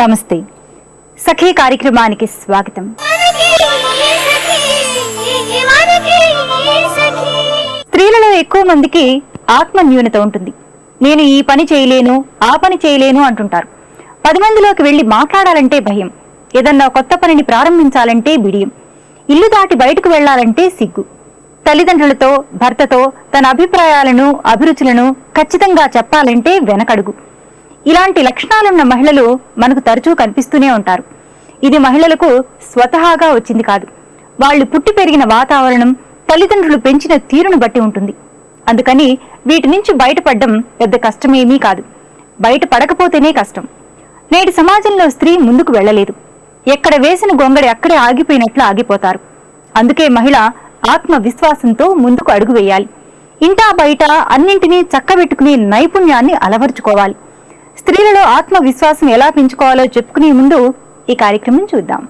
నమస్తే సఖీ కార్యక్రమానికి స్వాగతం. స్త్రీలలో ఎక్కువ మందికి ఆత్మ న్యూనత ఉంటుంది. నేను ఈ పని చేయలేను, ఆ పని చేయలేను అంటుంటారు. 10 మందిలోకి వెళ్లి మాట్లాడాలంటే భయం, ఏదన్నా కొత్త పనిని ప్రారంభించాలంటే బిడియం, ఇల్లు దాటి బయటకు వెళ్లాలంటే సిగ్గు, తల్లిదండ్రులతో భర్తతో తన అభిప్రాయాలను అభిరుచులను ఖచ్చితంగా చెప్పాలంటే వెనకడుగు. ఇలాంటి లక్షణాలున్న మహిళలు మనకు తరచూ కనిపిస్తూనే ఉంటారు. ఇది మహిళలకు స్వతహాగా వచ్చింది కాదు. వాళ్ళు పుట్టి పెరిగిన వాతావరణం, తల్లిదండ్రులు పెంచిన తీరును బట్టి ఉంటుంది. అందుకని వీటి నుంచి బయటపడడం పెద్ద కష్టమేమీ కాదు. బయట పడకపోతేనే కష్టం. నేటి సమాజంలో స్త్రీ ముందుకు వెళ్లలేదు. ఎక్కడ వేసిన గొంగడి అక్కడే ఆగిపోయినట్లు ఆగిపోతారు. అందుకే మహిళ ఆత్మవిశ్వాసంతో ముందుకు అడుగు వేయాలి. ఇంటా బయట అన్నింటినీ చక్కబెట్టుకునే నైపుణ్యాన్ని అలవర్చుకోవాలి. స్త్రీలలో ఆత్మవిశ్వాసం ఎలా పెంచుకోవాలో చెప్పుకునే ముందు ఈ కార్యక్రమం చూద్దాం.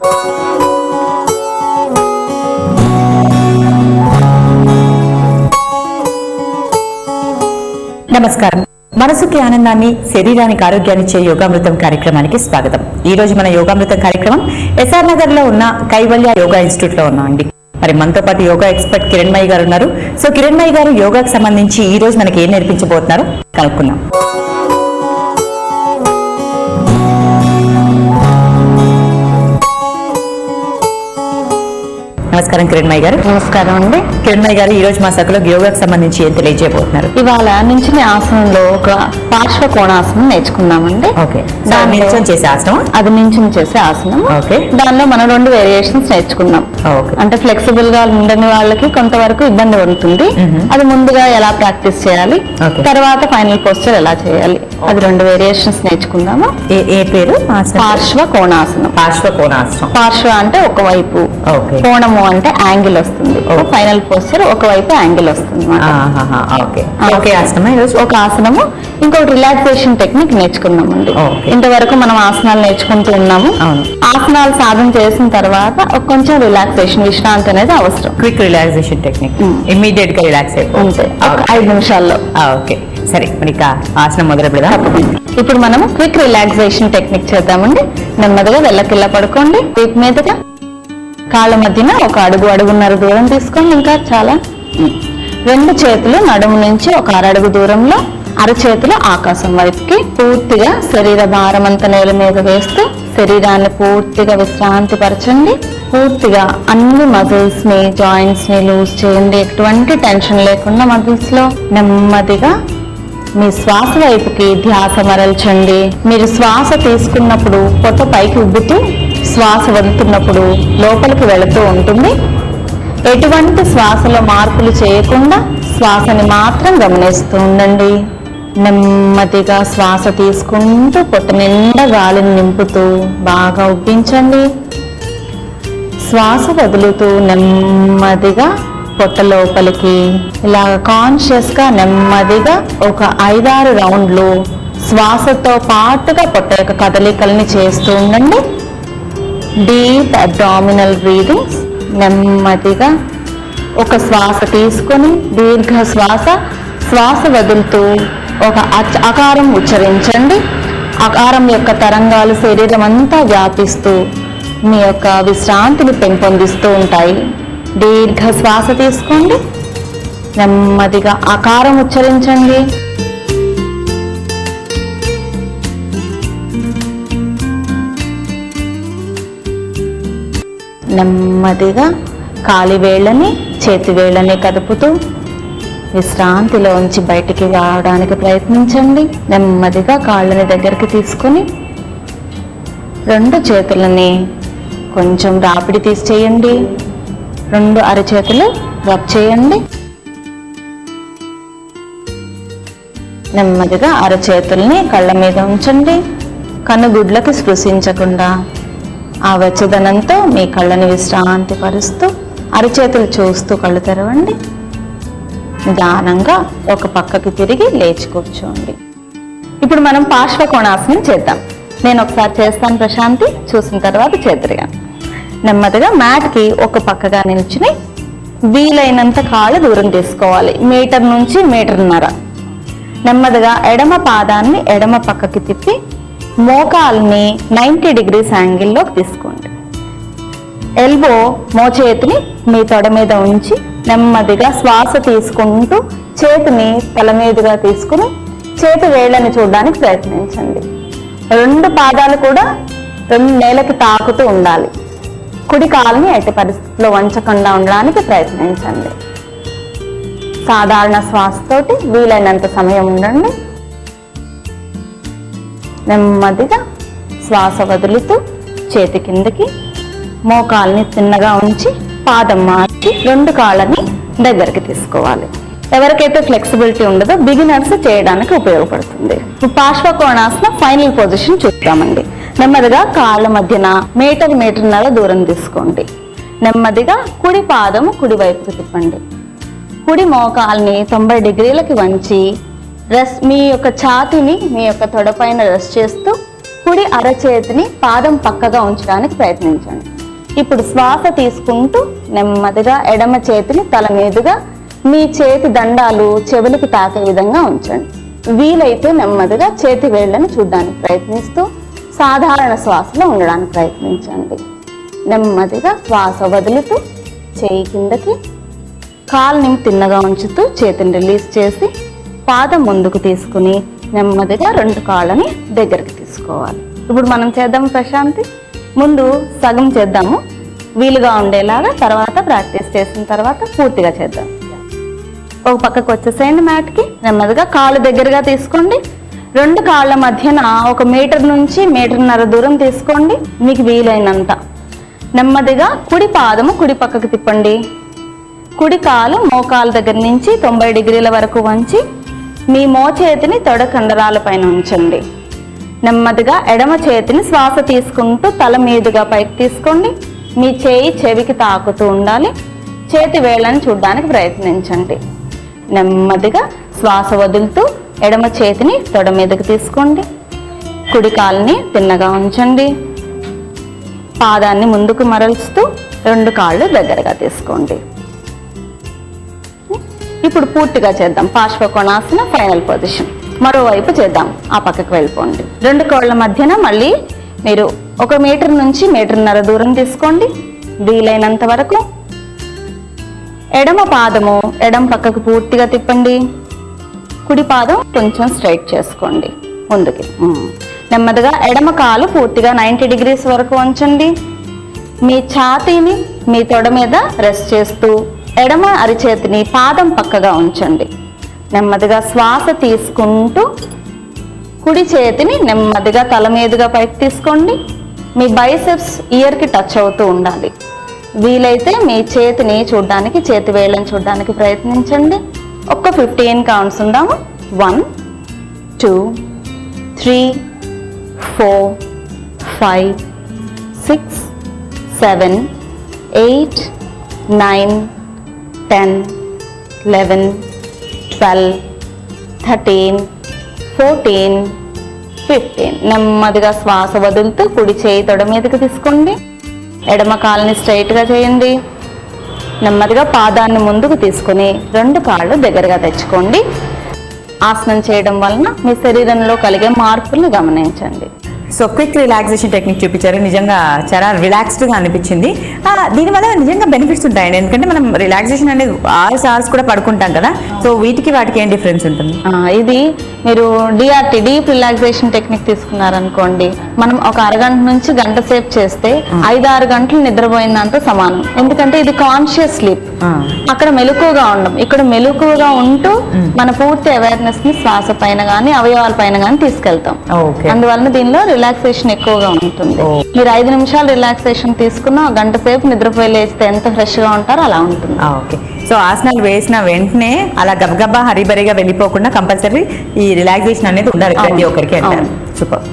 నమస్కారం. మనసుకి ఆనందాన్ని, శరీరానికి ఆరోగ్యాన్ని ఇచ్చే యోగామృతం కార్యక్రమానికి స్వాగతం. ఈ రోజు మన యోగామృతం కార్యక్రమం ఎస్ఆర్ నగర్ లో ఉన్న కైవల్య యోగా ఇన్స్టిట్యూట్ లో ఉన్నామండి. మరి మనతో పాటు యోగా ఎక్స్పర్ట్ కిరణ్మయి గారు ఉన్నారు. సో కిరణ్మయి గారు యోగాకి సంబంధించి ఈ రోజు మనకి ఏం నేర్పించబోతున్నారో కనుక్కుందాం. నమస్కారం కిరణ్మయి గారు. నమస్కారం అండి. కిరణ్మయి గారు, ఈ రోజు మా సభలో యోగాకి సంబంధించి ఏం తెలియజేయబోతున్నారు? ఇవాళ నించుని ఆసనంలో ఒక పార్శ్వ కోణాసనం నేర్చుకుందామండి. ఓకే, నిల్చొని చేసే ఆసనం. అది నించుని చేసే ఆసనం. ఓకే, దానిలో మనం 2 వేరియేషన్స్ నేర్చుకుందాం. అంటే ఫ్లెక్సిబుల్ గా ఉండని వాళ్ళకి కొంతవరకు ఇబ్బంది ఉంటుంది. అది ముందుగా ఎలా ప్రాక్టీస్ చేయాలి, తర్వాత ఫైనల్ పోస్చర్ ఎలా చేయాలి, అది 2 వేరియేషన్స్ నేర్చుకుందాము. ఏ పేరు? పార్శ్వ కోణాసనం. పార్శ్వ కోణాసనం. పార్శ్వ అంటే ఒకవైపు, కోణము అంటే యాంగిల్ వస్తుంది. ఫైనల్ పోస్చర్ ఒకవైపు యాంగిల్ వస్తుంది. ఒక ఆసనము. ఇంకొకటి రిలాక్సేషన్ టెక్నిక్ నేర్చుకున్నామండి. ఇంతవరకు మనం ఆసనాలు నేర్చుకుంటూ ఉన్నాము. ఆసనాలు సాధన చేసిన తర్వాత కొంచెం రిలాక్సేషన్, విశ్రాంతి అనేది అవసరం. క్విక్ రిలాక్సేషన్ టెక్నిక్, ఇమ్మీడియట్ గా రిలాక్స్ అయిపోతుంది 5 నిమిషాల్లో. ఓకే, సరే. మరి ఆసనం మొదలు పెడదాం. ఇప్పుడు మనం క్విక్ రిలాక్సేషన్ టెక్నిక్ చేద్దామండి. నెమ్మదిగా వెళ్ళకిల్ల పడుకోండి. వీపు మీదుగా కాళ్ళ మధ్యన ఒక అడుగున్నర దూరం తీసుకొని, ఇంకా చాలా 2 చేతులు నడుము నుంచి ఒక అరడుగు దూరంలో, అరచేతులు ఆకాశం వైపుకి, పూర్తిగా శరీర భారం అంతా నేల మీద వేస్తూ శరీరాన్ని పూర్తిగా విశ్రాంతి పరచండి. పూర్తిగా అన్ని మజిల్స్ ని, జాయింట్స్ ని లూజ్ చేయండి. ఎటువంటి టెన్షన్ లేకుండా మజిల్స్ లో నెమ్మదిగా మీ శ్వాస వైపుకి ధ్యాస మరల్చండి. మీరు శ్వాస తీసుకున్నప్పుడు పొట్ట పైకి ఉబ్బుతూ, శ్వాస వదులుతున్నప్పుడు లోపలికి వెళుతూ ఉంటుంది. ఎటువంటి శ్వాసలో మార్పులు చేయకుండా శ్వాసని మాత్రం గమనిస్తూ ఉండండి. నెమ్మదిగా శ్వాస తీసుకుంటూ పొట్ట నిండా గాలిని నింపుతూ బాగా ఉబ్బించండి. శ్వాస వదులుతూ నెమ్మదిగా పొట్ట లోపలికి ఇలా కాన్షియస్ గా నెమ్మదిగా ఒక 5-6 రౌండ్లు శ్వాసతో పాటుగా పొట్ట యొక్క కదలికల్ని చేస్తూ ఉండండి. Deep abdominal breathings. నెమ్మదిగా ఒక శ్వాస తీసుకొని దీర్ఘ శ్వాస వదులుతూ ఒక అకారం ఉచ్చరించండి. అకారం యొక్క తరంగాలు శరీరం అంతా వ్యాపిస్తూ మీ యొక్క విశ్రాంతిని పెంపొందిస్తూ ఉంటాయి. దీర్ఘ శ్వాస తీసుకోండి. నెమ్మదిగా అకారం ఉచ్చరించండి. నెమ్మదిగా కాలి వేళ్ళని, చేతి వేళ్ళని కదుపుతూ విశ్రాంతిలోంచి బయటికి రావడానికి ప్రయత్నించండి. నెమ్మదిగా కాళ్ళని దగ్గరికి తీసుకొని 2 చేతులని కొంచెం రాపిడి తీసి చేయండి. 2 అరచేతులు రబ్ చేయండి. నెమ్మదిగా అరచేతుల్ని కళ్ళ మీద ఉంచండి. కనుగుడ్లకి స్పృశించకుండా ఆ వెచ్చదనంతో మీ కళ్ళని విశ్రాంతి పరుస్తూ అరచేతులు చూస్తూ కళ్ళు తెరవండి. నిదానంగా ఒక పక్కకి తిరిగి లేచి కూర్చోండి. ఇప్పుడు మనం పార్శ్వ కోణాసనం చేద్దాం. నేను ఒకసారి చేస్తాను, ప్రశాంతి చూసిన తర్వాత చేతురుగా. నెమ్మదిగా మ్యాట్కి ఒక పక్కగా నిల్చుని వీలైనంత కాళ్ళు దూరం తీసుకోవాలి. 1 మీటర్ నుంచి 1.5 మీటర్. నెమ్మదిగా ఎడమ పాదాన్ని ఎడమ పక్కకి తిప్పి మోకాల్ని 90 degrees యాంగిల్లోకి తీసుకోండి. ఎల్బో మోచేతిని మీ తొడ మీద ఉంచి నెమ్మదిగా శ్వాస తీసుకుంటూ చేతిని తల మీదుగా తీసుకుని చేతి వేళ్ళని చూడడానికి ప్రయత్నించండి. 2 పాదాలు కూడా 2 నేలకి తాకుతూ ఉండాలి. కుడి కాలుని ఎట్టి పరిస్థితుల్లో వంచకుండా ఉండడానికి ప్రయత్నించండి. సాధారణ శ్వాసతోటి వీలైనంత సమయం ఉండండి. నెమ్మదిగా శ్వాస వదులుతూ చేతి కిందకి, మోకాల్ని తిన్నగా ఉంచి పాదం మార్చి 2 కాళ్ళని దగ్గరికి తీసుకోవాలి. ఎవరికైతే ఫ్లెక్సిబిలిటీ ఉండదో బిగినర్స్ చేయడానికి ఉపయోగపడుతుంది. పార్శ్వకోణాసన ఫైనల్ పొజిషన్ చూద్దామండి. నెమ్మదిగా కాళ్ళ మధ్యన మీటర్న్నర దూరం తీసుకోండి. నెమ్మదిగా కుడి పాదము కుడి వైపుకి తిప్పండి. కుడి మోకాల్ని 90 degreesకి వంచి మీ యొక్క ఛాతీని మీ యొక్క తొడపైన రెస్ట్ చేస్తూ కుడి అరచేతిని పాదం పక్కగా ఉంచడానికి ప్రయత్నించండి. ఇప్పుడు శ్వాస తీసుకుంటూ నెమ్మదిగా ఎడమ చేతిని తల మీదుగా మీ చేతి దండాలు చెవులకి తాకే విధంగా ఉంచండి. వీలైతే నెమ్మదిగా చేతి వేళ్ళని చూడడానికి ప్రయత్నిస్తూ సాధారణ శ్వాసలో ఉండడానికి ప్రయత్నించండి. నెమ్మదిగా శ్వాస వదులుతూ చేయి కిందకి, కాలుని తిన్నగా ఉంచుతూ చేతిని రిలీజ్ చేసి పాదం ముందుకు తీసుకుని నెమ్మదిగా 2 కాళ్ళని దగ్గరికి తీసుకోవాలి. ఇప్పుడు మనం చేద్దాము ప్రశాంతి. ముందు సగం చేద్దాము వీలుగా ఉండేలాగా, తర్వాత ప్రాక్టీస్ చేసిన తర్వాత పూర్తిగా చేద్దాం. ఒక పక్కకు వచ్చేసేయండి మ్యాట్కి. నెమ్మదిగా కాళ్ళు దగ్గరగా తీసుకోండి. 2 కాళ్ళ మధ్యన 1 మీటర్ నుంచి మీటర్న్నర దూరం తీసుకోండి. మీకు వీలైనంత నెమ్మదిగా కుడి పాదము కుడి పక్కకు తిప్పండి. కుడి కాలు మోకాలు దగ్గర నుంచి 90 degrees వరకు వంచి మీ మోచేతిని తొడ కండరాల పైన ఉంచండి. నెమ్మదిగా ఎడమ చేతిని శ్వాస తీసుకుంటూ తల మీదుగా పైకి తీసుకోండి. మీ చేయి చెవికి తాకుతూ ఉండాలి. చేతి వేళ్ళని చూడడానికి ప్రయత్నించండి. నెమ్మదిగా శ్వాస వదులుతూ ఎడమ చేతిని తొడ మీదకి తీసుకోండి. కుడి కాలుని తిన్నగా ఉంచండి. పాదాన్ని ముందుకు మరల్చుతూ 2 కాళ్ళు దగ్గరగా తీసుకోండి. ఇప్పుడు పూర్తిగా చేద్దాం పార్శ్వకోణాసన ఫైనల్ పొజిషన్. మరోవైపు చేద్దాం. ఆ పక్కకు వెళ్ళిపోండి. 2 కాళ్ళ మధ్యన మళ్ళీ మీరు 1 మీటర్ నుంచి మీటర్న్నర దూరం తీసుకోండి. వీలైనంత వరకు ఎడమ పాదము ఎడమ పక్కకు పూర్తిగా తిప్పండి. కుడి పాదం కొంచెం స్ట్రైట్ చేసుకోండి ముందుకి. నెమ్మదిగా ఎడమ కాలు పూర్తిగా 90 degrees వరకు ఉంచండి. మీ ఛాతీని మీ తొడ మీద రెస్ట్ చేస్తూ ఎడమ అరిచేతిని పాదం పక్కగా ఉంచండి. నెమ్మదిగా శ్వాస తీసుకుంటూ కుడి చేతిని నెమ్మదిగా తల మీదుగా పైకి తీసుకోండి. మీ బైసెప్స్ ఇయర్కి టచ్ అవుతూ ఉండాలి. వీలైతే మీ చేతిని చూడడానికి, చేతి వేళ్ళని చూడడానికి ప్రయత్నించండి. 15 కౌంట్స్ ఉందాము. 1 2 3 4 5 6 7 8 9 10 11 12 13 14 15. నెమ్మదిగా శ్వాస వదులుతూ కుడి చేయి తొడ మీదకి తీసుకోండి. ఎడమ కాలుని స్ట్రైట్గా చేయండి. నెమ్మదిగా పాదాన్ని ముందుకు తీసుకుని 2 కాళ్ళు దగ్గరగా తెచ్చుకోండి. ఆసనం చేయడం వలన మీ శరీరంలో కలిగే మార్పులను గమనించండి. సో క్విక్ రిలాక్సేషన్ టెక్నిక్ చూపించారు. నిజంగా చాలా రిలాక్స్డ్గా అనిపించింది. దీనివల్ల నిజంగా బెనిఫిట్స్ ఉంటాయండి. ఎందుకంటే మనం రిలాక్సేషన్ అనేది 6 hours కూడా పడుకుంటాం కదా. సో వాటికి ఏం డిఫరెన్స్ ఉంటుంది? ఇది మీరు డిఆర్టీ డీప్ రిలాక్సేషన్ టెక్నిక్ తీసుకున్నారనుకోండి, మనం ఒక అరగంట నుంచి గంట సేపు చేస్తే 5-6 గంటలు నిద్రపోయిందంతా సమానం. ఎందుకంటే ఇది కాన్షియస్ స్లీప్. అక్కడ మెలకువగా ఉండం, ఇక్కడ మెలకువగా ఉంటూ మన పూర్తి అవేర్నెస్ ని శ్వాస పైన గానీ అవయవాల పైన గానీ తీసుకెళ్తాం. అందువలన దీనిలో రిలాక్సేషన్ ఎక్కువగా ఉంటుంది. మీరు 5 నిమిషాలు రిలాక్సేషన్ తీసుకున్న గంట సేపు నిద్రపోయి లేస్తే ఎంత ఫ్రెష్ గా ఉంటారో అలా ఉంటుంది. ఓకే. సో ఆసనాలు వేసిన వెంటనే అలా గబగబా హరిబరిగా వెళ్ళిపోకుండా కంపల్సరీ ఈ రిలాక్సేషన్ అనేది ఉండాలి ప్రతి ఒక్కరికి అంటారు. సూపర్.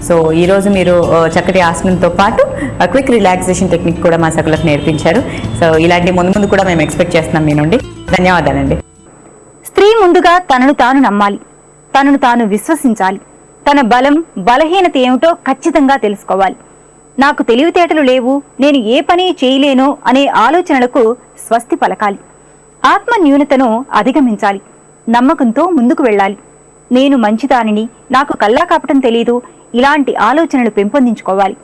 సో ఈ రోజు మీరు చక్కటి ఆసనంతో పాటు క్విక్ రిలాక్సేషన్ టెక్నిక్ కూడా మా సకులకు నేర్పించారు. సో ఇలాంటి ముందు కూడా మేము ఎక్స్పెక్ట్ చేస్తున్నాం మీ నుండి. ధన్యవాదాలండి. స్త్రీ ముందుగా తనను తాను నమ్మాలి, తనను తాను విశ్వసించాలి, తన బలం బలహీనత ఏమిటో ఖచ్చితంగా తెలుసుకోవాలి. నాకు తెలివితేటలు లేవు, నేను ఏ పని చేయలేను అనే ఆలోచనలకు స్వస్తి పలకాలి. ఆత్మ న్యూనతను అధిగమించాలి, నమ్మకంతో ముందుకు వెళ్ళాలి. నేను మంచిదానిని, నాకు కల్లా కాపటం తెలీదు, ఇలాంటి ఆలోచనలు పెంపొందించుకోవాలి.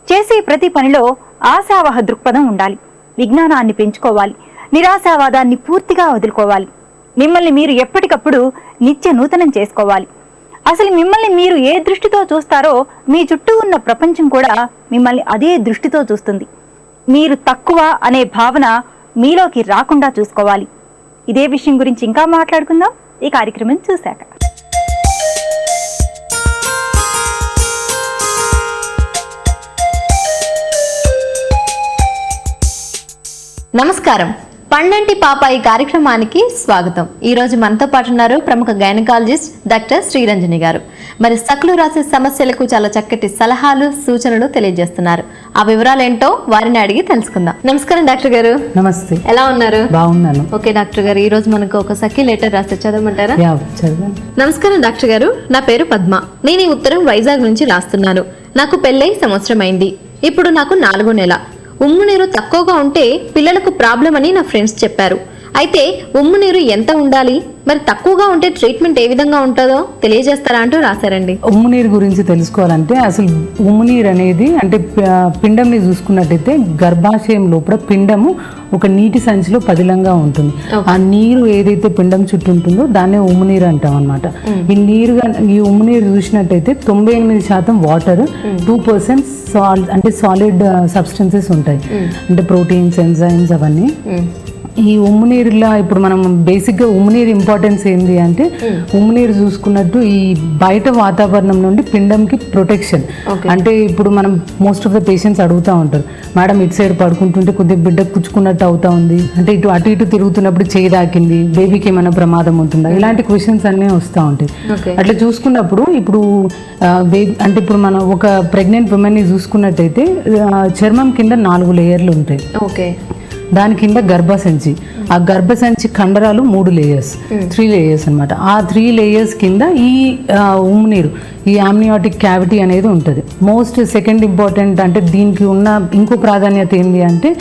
చేసే ప్రతి పనిలో ఆశావహ దృక్పథం ఉండాలి. విజ్ఞానాన్ని పెంచుకోవాలి. నిరాశావాదాన్ని పూర్తిగా వదులుకోవాలి. మిమ్మల్ని మీరు ఎప్పటికప్పుడు నిత్య నూతనం చేసుకోవాలి. అసలు మిమ్మల్ని మీరు ఏ దృష్టితో చూస్తారో మీ చుట్టూ ఉన్న ప్రపంచం కూడా మిమ్మల్ని అదే దృష్టితో చూస్తుంది. మీరు తక్కువ అనే భావన మీలోకి రాకుండా చూసుకోవాలి. ఇదే విషయం గురించి ఇంకా మాట్లాడుకుందాం ఈ కార్యక్రమం చూశాక. నమస్కారం. పండంటి పాపాయి కార్యక్రమానికి స్వాగతం. ఈ రోజు మనతో పాటు ఉన్నారు ప్రముఖ గైనకాలజిస్ట్ డాక్టర్ శ్రీరంజని గారు. మరి సకులు రాసే సమస్యలకు చాలా చక్కటి సలహాలు, సూచనలు తెలియజేస్తున్నారు. ఆ వివరాలు ఏంటో వారిని అడిగి తెలుసుకుందాం. నమస్కారం డాక్టర్ గారు. నమస్తే. ఎలా ఉన్నారు? బాగున్నాను. ఓకే డాక్టర్ గారు, ఈ రోజు మనకు ఒక సఖీ లెటర్ రాస్తే చదవమంటారా? నమస్కారం డాక్టర్ గారు, నా పేరు పద్మ. నేను ఈ ఉత్తరం వైజాగ్ నుంచి రాస్తున్నాను. నాకు పెళ్ళై సంవత్సరం అయింది. ఇప్పుడు నాకు 4వ నెల. ఉమ్ము నీరు తక్కువగా ఉంటే పిల్లలకు ప్రాబ్లం అని నా ఫ్రెండ్స్ చెప్పారు. అయితే ఉమ్ము నీరు ఎంత ఉండాలి, మరి తక్కువగా ఉంటే ట్రీట్మెంట్ ఏ విధంగా ఉంటుందో తెలియజేస్తారా అంటూ రాశారండి. ఉమ్ము నీరు గురించి తెలుసుకోవాలంటే అసలు ఉమ్ము నీరు అనేది అంటే పిండంని చూసుకున్నట్టయితే గర్భాశయం లోపల పిండము ఒక నీటి సంచిలో పదిలంగా ఉంటుంది. ఆ నీరు ఏదైతే పిండం చుట్టూ ఉంటుందో దాన్నే ఉమ్ము నీరు అంటాం అనమాట. ఈ ఉమ్ము నీరు చూసినట్టయితే 98% వాటర్, 2% అంటే సాలిడ్ సబ్స్టెన్సెస్ ఉంటాయి, అంటే ప్రోటీన్స్, ఎంజైమ్స్ అవన్నీ. ఈ ఉమ్ము నీరులో ఇప్పుడు మనం బేసిక్గా ఉమ్ము నీరు ఇంపార్టెన్స్ ఏంటి అంటే ఉమ్ము నీరు చూసుకున్నట్టు ఈ బయట వాతావరణం నుండి పిండంకి ప్రొటెక్షన్. అంటే ఇప్పుడు మనం మోస్ట్ ఆఫ్ ద పేషెంట్స్ అడుగుతూ ఉంటారు, మేడం ఇటు సైడ్ పడుకుంటుంటే కొద్దిగా బిడ్డ పుచ్చుకున్నట్టు అవుతా ఉంది, అంటే అటు ఇటు తిరుగుతున్నప్పుడు చేయి దాకింది, బేబీకి ఏమైనా ప్రమాదం ఉంటుందా, ఇలాంటి క్వశ్చన్స్ అన్నీ వస్తూ ఉంటాయి. అట్లా చూసుకున్నప్పుడు ఇప్పుడు అంటే ఇప్పుడు మనం ఒక ప్రెగ్నెంట్ ఉమెన్ని చూసుకున్నట్టయితే చర్మం కింద 4 లేయర్లు ఉంటాయి. దాని కింద గర్భసంచి, ఆ గర్భసంచి కండరాలు 3 లేయర్స్, 3 లేయర్స్ అనమాట. ఆ 3 లేయర్స్ కింద ఈ ఉమ్ము నీరు, ఈ ఆమ్నియాటిక్ క్యావిటీ అనేది ఉంటుంది. మోస్ట్ సెకండ్ ఇంపార్టెంట్ అంటే దీనికి ఉన్న ఇంకో ప్రాధాన్యత ఏంటి అంటే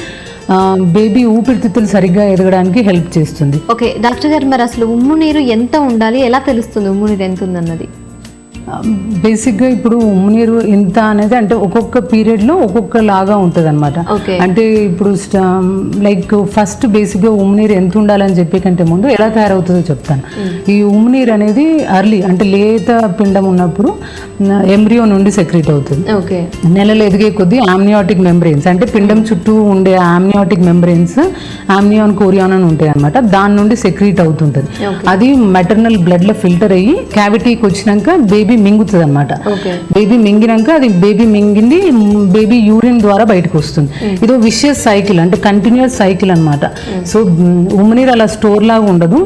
బేబీ ఊపిరితిత్తులు సరిగ్గా ఎదగడానికి హెల్ప్ చేస్తుంది. ఓకే డాక్టర్ గారు, మరి అసలు ఉమ్ము నీరు ఎంత ఉండాలి, ఎలా తెలుస్తుంది ఉమ్ము నీరు ఎంత ఉందన్నది? బేసిక్గా ఇప్పుడు ఉమ్ము నీరు ఇంత అనేది అంటే ఒక్కొక్క పీరియడ్లో ఒక్కొక్క లాగా ఉంటుంది అనమాట. అంటే ఇప్పుడు లైక్ ఫస్ట్ బేసిక్గా ఉమ్ము నీరు ఎంత ఉండాలని చెప్పే కంటే ముందు ఎలా తయారవుతుందో చెప్తాను. ఈ ఉమ్ము నీరు అనేది అర్లీ అంటే లేత పిండం ఉన్నప్పుడు ఎంబ్రియో నుండి సెక్రీట్ అవుతుంది. నెలలు ఎదిగే కొద్దీ ఆమ్నియాటిక్ మెంబ్రెయిన్స్ అంటే పిండం చుట్టూ ఉండే ఆమ్నియాటిక్ మెంబ్రెయిన్స్ ఆమ్నియాన్, కోరియాన్ అని ఉంటాయి అనమాట. దాని నుండి సెక్రీట్ అవుతుంటుంది. అది మెటర్నల్ బ్లడ్ లో ఫిల్టర్ అయ్యి క్యావిటీకి వచ్చినాక బేబీ మింగుతుంది అనమాట. బేబీ మింగినాక అది బేబీ మింగింది బేబీ యూరిన్ ద్వారా బయటకు వస్తుంది. ఇది విషియస్ సైకిల్ అంటే కంటిన్యూస్ సైకిల్ అనమాట. సో ఉమ్ము నీరు అలా స్టోర్ లాగా ఉండదు,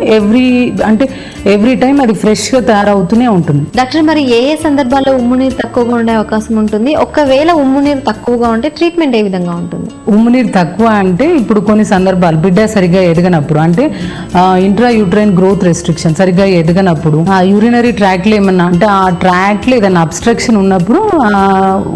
ఎవ్రీ టైం అది ఫ్రెష్ గా తయారవుతూనే ఉంటుంది. డాక్టర్, మరి ఏ ఏ సందర్భాల్లో ఉమ్ము నీరు తక్కువగా ఉండే అవకాశం ఉంటుంది? ఒకవేళ ఉమ్ము నీరు తక్కువగా ఉంటే ట్రీట్మెంట్ ఏ విధంగా ఉంటుంది? ఉమ్ము నీరు తక్కువ అంటే ఇప్పుడు కొన్ని సందర్భాలు బిడ్డ సరిగ్గా ఎదగనప్పుడు, అంటే ఇంట్రా యూట్రైన్ గ్రోత్ రెస్ట్రిక్షన్ సరిగ్గా ఎదగనప్పుడు, ఆ యూరినరీ ట్రాక్ లో ఏమన్నా అంటే ఆ ట్రాక్ లో ఏదైనా అబ్స్ట్రక్షన్ ఉన్నప్పుడు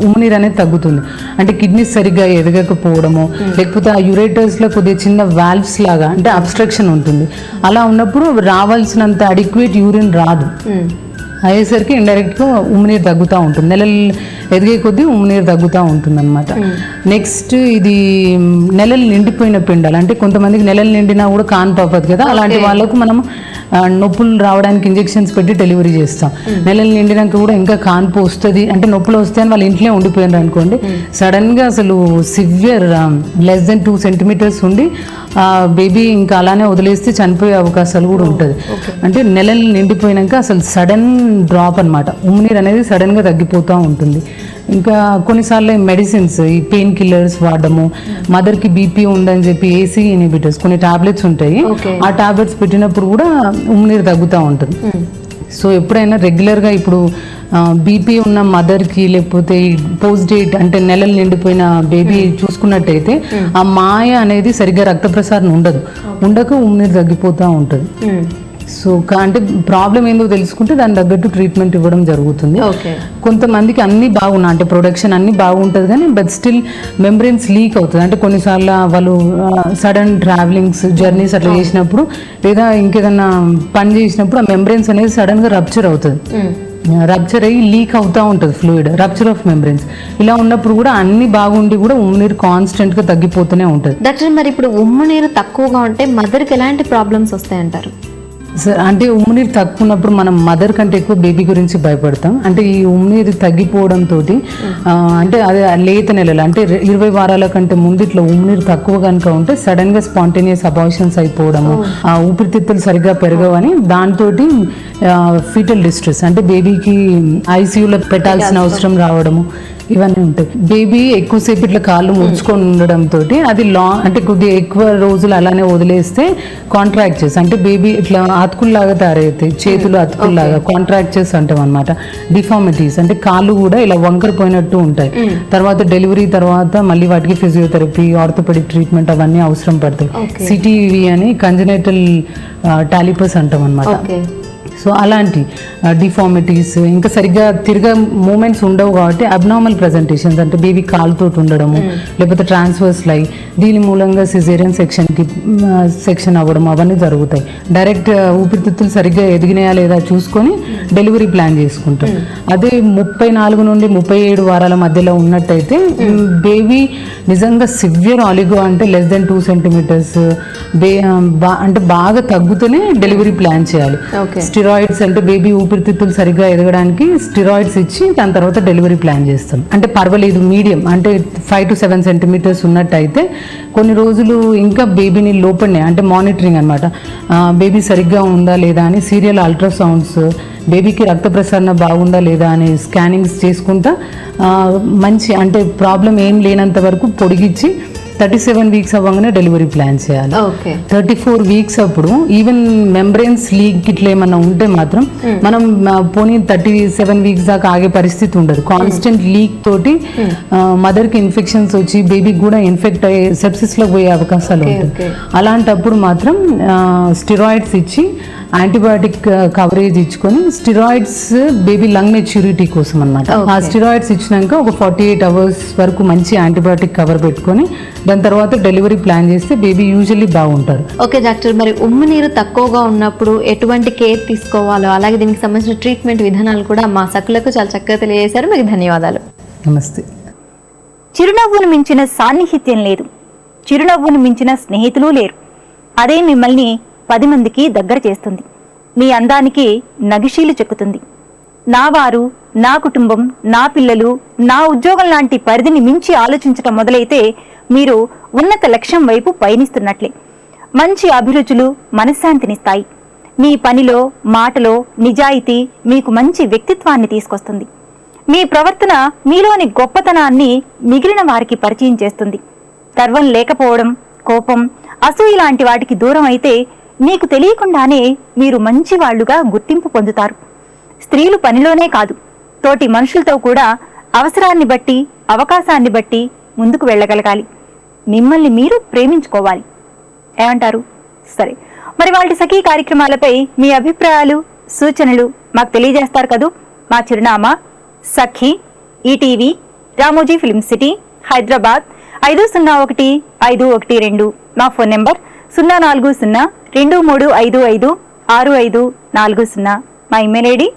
ఉమ్ము నీరు అనేది తగ్గుతుంది. అంటే కిడ్నీస్ సరిగ్గా ఎదగకపోవడము, లేకపోతే ఆ యూరేటర్స్ లో కొద్దిగా చిన్న వాల్వ్స్ లాగా అంటే అబ్స్ట్రక్షన్ ఉంటుంది. అలా ఉన్నప్పుడు రావాల్సినంత అడిక్వేట్ యూరిన్ రాదు. అయ్యేసరికి ఇండైరెక్ట్గా ఉమ్ము నీరు తగ్గుతూ ఉంటుంది. నెలలు ఎదిగే కొద్దీ ఉమ్ము నీరు తగ్గుతూ ఉంటుంది అనమాట. నెక్స్ట్ ఇది నెలలు నిండిపోయిన పిండాలు, అంటే కొంతమందికి నెలలు నిండినా కూడా కాన్పవ్వదు కదా, అలాంటి వాళ్ళకు మనం నొప్పులు రావడానికి ఇంజెక్షన్స్ పెట్టి డెలివరీ చేస్తాం. నెలలు నిండినాక కూడా ఇంకా కాన్పు వస్తుంది అంటే నొప్పులు వస్తాయని వాళ్ళు ఇంట్లో ఉండిపోయినారు అనుకోండి, సడన్గా అసలు సివియర్ లెస్ దెన్ 2 సెంటీమీటర్స్ ఉండి బేబీ ఇంకా అలానే వదిలేస్తే చనిపోయే అవకాశాలు కూడా ఉంటుంది. అంటే నెలలు నిండిపోయినాక అసలు సడన్ డ్రాప్ అనమాట, ఉమ్ము నీరు అనేది సడన్గా తగ్గిపోతూ ఉంటుంది. ఇంకా కొన్నిసార్లు మెడిసిన్స్, ఈ పెయిన్ కిల్లర్స్ వాడడము, మదర్కి బీపీ ఉందని చెప్పి ఏసీ ఇన్హిబిటర్స్ కొన్ని టాబ్లెట్స్ ఉంటాయి, ఆ టాబ్లెట్స్ పెట్టినప్పుడు కూడా ఉమ్ము నీరు తగ్గుతూ ఉంటుంది. సో ఎప్పుడైనా రెగ్యులర్గా ఇప్పుడు బీపీ ఉన్న మదర్కి లేకపోతే పోస్ట్ డేట్ అంటే నెలలు నిండిపోయిన బేబీ చూసుకున్నట్టయితే ఆ మాయ అనేది సరిగ్గా రక్త ప్రసారం ఉండక ఉమ్ము నీరు తగ్గిపోతూ ఉంటుంది. సో అంటే ప్రాబ్లం ఏందో తెలుసుకుంటే దాని తగ్గట్టు ట్రీట్మెంట్ ఇవ్వడం జరుగుతుంది. ఓకే. కొంతమందికి అన్ని బాగున్నాయి అంటే ప్రొడక్షన్ అన్ని బాగుంటుంది కానీ బట్ స్టిల్ మెంబ్రెయిన్స్ లీక్ అవుతుంది. అంటే కొన్నిసార్లు వాళ్ళు సడన్ ట్రావెలింగ్స్ జర్నీస్ అట్లా చేసినప్పుడు లేదా ఇంకేదన్నా పని చేసినప్పుడు ఆ మెంబ్రెయిన్స్ అనేది సడన్ గా రప్చర్ అవుతుంది. రప్చర్ అయ్యి లీక్ అవుతూ ఉంటుంది ఫ్లూయిడ్, రప్చర్ ఆఫ్ మెంబ్రెయిన్స్. ఇలా ఉన్నప్పుడు కూడా అన్ని బాగుండి కూడా ఉమ్ము నీరు కాన్స్టెంట్ గా తగ్గిపోతూనే ఉంటుంది. డాక్టర్ మరి ఇప్పుడు ఉమ్ము నీరు తక్కువగా ఉంటే మదర్కి ఎలాంటి ప్రాబ్లమ్స్ వస్తాయంటారు? సార్ అంటే ఉమ్మునీరు తక్కువ ఉన్నప్పుడు మనం మదర్ కంటే ఎక్కువ బేబీ గురించి భయపడతాం. అంటే ఈ ఉమ్మునీరు తగ్గిపోవడంతో అంటే అదే లేత నెలలు అంటే 20 వారాల కంటే ముందు ఇట్లా ఉమ్మునీరు తక్కువ కనుక ఉంటే సడన్ గా స్పాంటేనియస్ అబార్షన్స్ అయిపోవడము, ఊపిరితిత్తులు సరిగ్గా పెరగవని దాంతో ఫీటల్ డిస్ట్రెస్ అంటే బేబీకి ఐసీయూలో పెట్టాల్సిన అవసరం రావడము ఇవన్నీ ఉంటాయి. బేబీ ఎక్కువసేపు ఇట్లా కాళ్ళు ముడుచుకొని ఉండడంతో అది అంటే కొద్దిగా ఎక్కువ రోజులు అలానే వదిలేస్తే కాంట్రాక్చర్స్ అంటే బేబీ ఇట్లా అతుకుల్లాగా తయారవుతాయి, చేతులు అతుకుల్లాగా కాంట్రాక్చర్స్ అంటాం అనమాట. డిఫార్మిటీస్ అంటే కాళ్ళు కూడా ఇలా వంకరపోయినట్టు ఉంటాయి. తర్వాత డెలివరీ తర్వాత మళ్ళీ వాటికి ఫిజియోథెరపీ, ఆర్థోపెడిక్ ట్రీట్మెంట్ అవన్నీ అవసరం పడతాయి. సిటీవి అని కంజనైటల్ టాలిపస్ అంటాం అనమాట. సో అలాంటి డిఫార్మిటీస్ ఇంకా సరిగ్గా తిరిగే మూమెంట్స్ ఉండవు కాబట్టి అబ్నార్మల్ ప్రజెంటేషన్స్ అంటే బేబీ కాలుతో ఉండడము లేకపోతే ట్రాన్స్వర్స్ లై దీని మూలంగా సిజేరియన్ సెక్షన్ అవ్వడం అవన్నీ జరుగుతాయి. డైరెక్ట్ ఊపిరితిత్తులు సరిగ్గా ఎదిగినాయా లేదా చూసుకొని డెలివరీ ప్లాన్ చేసుకుంటాం. అదే 34 నుండి 37 వారాల మధ్యలో ఉన్నట్టయితే బేబీ నిజంగా సివియర్ ఆలిగో అంటే లెస్ దెన్ 2 సెంటీమీటర్స్ అంటే బాగా తగ్గుతూనే డెలివరీ ప్లాన్ చేయాలి. స్టిరాయిడ్స్ అంటే బేబీ ఊపిరితిత్తులు సరిగ్గా ఎదగడానికి స్టిరాయిడ్స్ ఇచ్చి దాని తర్వాత డెలివరీ ప్లాన్ చేస్తాం. అంటే పర్వాలేదు మీడియం అంటే 5 to 7 సెంటీమీటర్స్ ఉన్నట్టయితే కొన్ని రోజులు ఇంకా బేబీని లోపలనే అంటే మానిటరింగ్ అనమాట, బేబీ సరిగ్గా ఉందా లేదా అని సీరియల్ అల్ట్రాసౌండ్స్, బేబీకి రక్త ప్రసరణ బాగుందా లేదా అని స్కానింగ్స్ చేసుకుంటా మంచి అంటే ప్రాబ్లం ఏం లేనంత వరకు పొడిగించి 37 వీక్స్ అవ్వగానే డెలివరీ ప్లాన్ చేయాలి. 34 వీక్స్ అప్పుడు ఈవెన్ మెంబ్రెయిన్స్ లీక్ ఇట్లా ఏమన్నా ఉంటే మాత్రం మనం పోనీ 37 వీక్స్ దాకా ఆగే పరిస్థితి ఉండదు. కాన్స్టెంట్ లీక్ తోటి మదర్ కి ఇన్ఫెక్షన్స్ వచ్చి బేబీకి కూడా ఇన్ఫెక్ట్ అయ్యే సెప్సిస్ లో పోయే అవకాశాలు ఉంటాయి. అలాంటప్పుడు మాత్రం స్టిరాయిడ్స్ ఇచ్చి యాంటీబయాటిక్ కవరేజ్ ఇచ్చుకొని స్టిరాయిడ్స్ బేబీ లంగ్ మెచ్యూరిటీ కోసం అనమాట. ఆ స్టిరాయిడ్స్ ఇచ్చినాక ఒక 48 అవర్స్ వరకు మంచి యాంటీబయాటిక్ కవర్ పెట్టుకొని దాని తర్వాత డెలివరీ ప్లాన్ చేస్తే బేబీ యూజువల్లీ బాగుంటారు. ఓకే డాక్టర్, మరి ఉమ్ము నీరు తక్కువగా ఉన్నప్పుడు ఎటువంటి కేర్ తీసుకోవాలో అలాగే దీనికి సంబంధించిన ట్రీట్మెంట్ విధానాలు కూడా మా సకులకు చాలా చక్కగా తెలియజేశారు. మీకు ధన్యవాదాలు. నమస్తే. చిరునవ్వును మించిన సాన్నిహిత్యం లేదు, చిరునవ్వును మించిన స్నేహితులు లేరు. అదే మిమ్మల్ని 10 మందికి దగ్గర చేస్తుంది, మీ అందానికి నగిశీలు చెక్కుతుంది. నా వారు, నా కుటుంబం, నా పిల్లలు, నా ఉద్యోగం లాంటి పరిధిని మించి ఆలోచించటం మొదలైతే మీరు ఉన్నత లక్ష్యం వైపు పయనిస్తున్నట్లే. మంచి అభిరుచులు మనశ్శాంతినిస్తాయి. మీ పనిలో మాటలో నిజాయితీ మీకు మంచి వ్యక్తిత్వాన్ని తీసుకొస్తుంది. మీ ప్రవర్తన మీలోని గొప్పతనాన్ని మిగిలిన వారికి పరిచయం చేస్తుంది. గర్వం లేకపోవడం, కోపం, అసూయ లాంటి వాటికి దూరం అయితే మీకు తెలియకుండానే మీరు మంచివాళ్లుగా గుర్తింపు పొందుతారు. స్త్రీలు పనిలోనే కాదు, తోటి మనుషులతో కూడా అవసరాన్ని బట్టి అవకాశాన్ని బట్టి ముందుకు వెళ్ళగలగాలి. మిమ్మల్ని మీరు ప్రేమించుకోవాలి. ఏమంటారు? సరే, మరి వాళ్ళ సఖీ కార్యక్రమాలపై మీ అభిప్రాయాలు సూచనలు మాకు తెలియజేస్తారు కదూ. మా చిరునామా Sakhi, ETV, Ramoji film city, Hyderabad 501512. మా ఫోన్ నెంబర్ 04023556540. మా ఇమెయిల్ ఐడి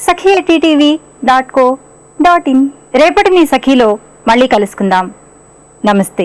sakhi@ttv.co.in. రేపటి మీ సఖీలో మళ్ళీ కలుసుకుందాం. నమస్తే.